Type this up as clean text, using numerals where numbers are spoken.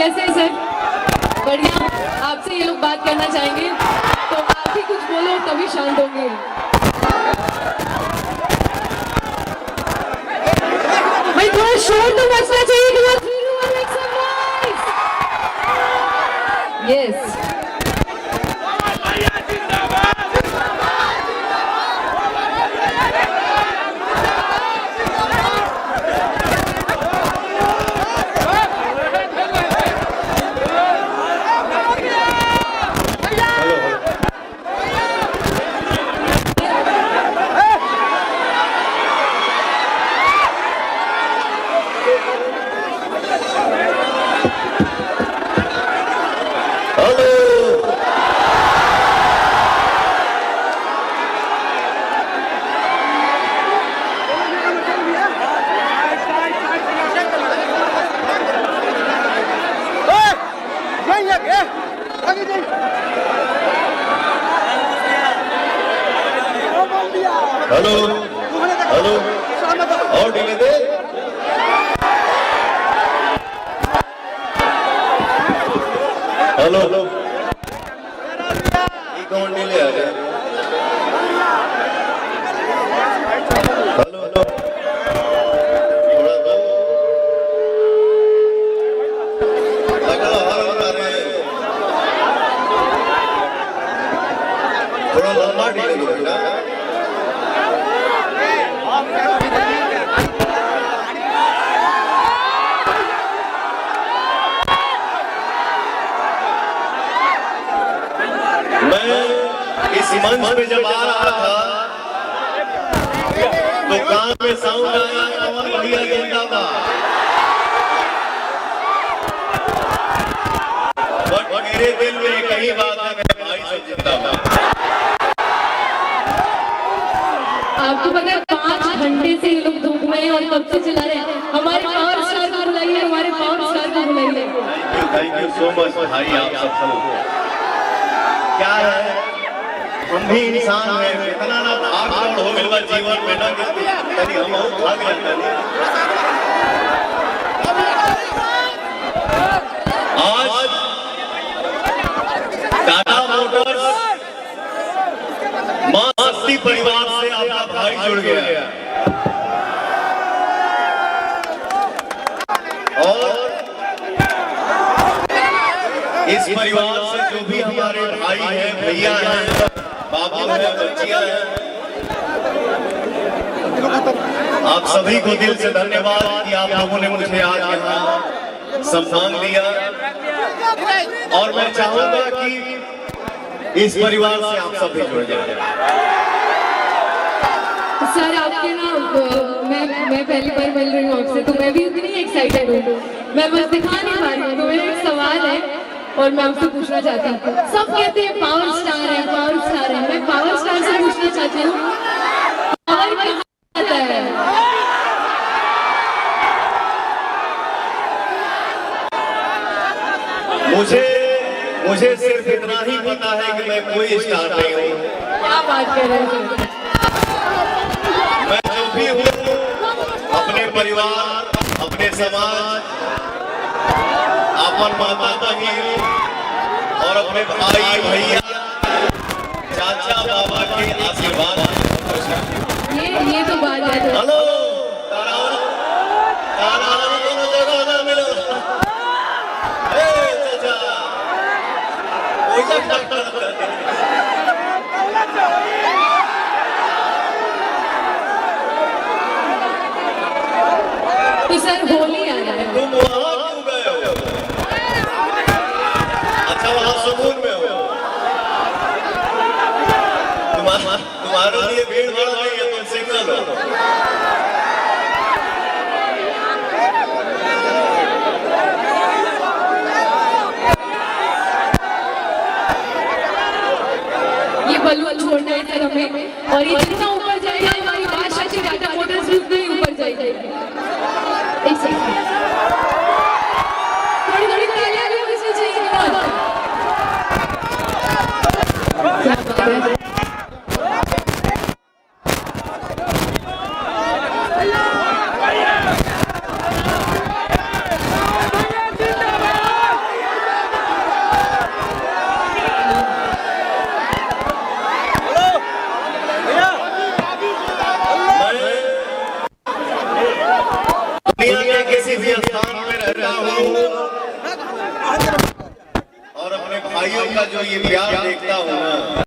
कैसे हैं सर? बढ़िया। आपसे ये लोग बात करना चाहेंगे तो आप ही कुछ बोलो तभी शांत होंगे। भाई थोड़ा शोर तो मचना चाहिए कि वो 3 2 1 make some noise. Yes. Hello hello और डीले दे हेलो हेलो ये कौन डीले आ गया? हेलो हेलो थोड़ा दो लगा हाल बना रहे हैं, थोड़ा लंबा डीले दो बेटा। इस मंच पे जब आ रहा था तो कान में साउंड आया कमल भैया जिंदाबाद। बट मेरे दिल में एक ही बात है, मेरे भाई से जिंदाबाद। आपको पता है 5 घंटे से ये लोग धूप में और कब से चला रहे हैं। हमारे पावर स्टार को बुलाइए, हमारे पावर स्टार को बुलाइए। थैंक यू सो मच भाई आप सबको। क्या है हम भी इंसान हैं, इतना ना भाग दौड़ हो गया जीवन में ना कभी हम भाग जाते। आज टाटा मोटर्स मां शक्ति परिवार से आपका भाई जुड़ गया और इस परिवार से जो भी हमारे भाई हैं, भैया हैं, बाबू है, बच्चियां हैं, आप सभी को दिल से धन्यवाद कि आप लोगों ने मुझे आज यहाँ सम्मान दिया। और मैं चाहूंगा कि इस परिवार से आप सभी जुड़ जाए। सर आपके ना मैं पहली बार मिल रही हूँ आपसे, तो मैं भी उतनी एक्साइटेड हूँ। मैं बस दिखा नहीं पा रही हूँ। तो मेरा एक सवाल है और मैं आपसे पूछना चाहती हूँ। सब कहते हैं पावर स्टार है, पावर स्टार है। मैं पावर स्टार से पूछना चाहती हूँ, पावर कहाँ आता है? मुझे सिर्फ इतना ही पता है कि मैं कोई स्टार नहीं हूँ। क्या बात कर रहे हैं? मैं जो भी हूँ अपने परिवार, अपने समाज, अपन माता बहन और अपने भाई भैया, चाचा बाबा के आशीर्वाद। ये तो बात है। हेलो दोनों जगह ना मिलो। चाचा तो सर होली आ रहा है। तुम वहां क्यों गए हो? अच्छा वहां सुकून में हो। तुम्हारे लिए भीड़ भाड़ नहीं है, तुम सिंगल हो। ये बलून छोड़ना है सर हमें, और ये जितना ऊपर जाएगा हमारी भाषा की टाटा मोटर्स भी उतना ही ऊपर जाएगी। एक सेकंड, थोड़ी थोड़ी तालियां भी मुझे चाहिए। क्या बात है? स्थान में रहता हूँ और अपने भाइयों का जो ये प्यार देखता हूँ ना,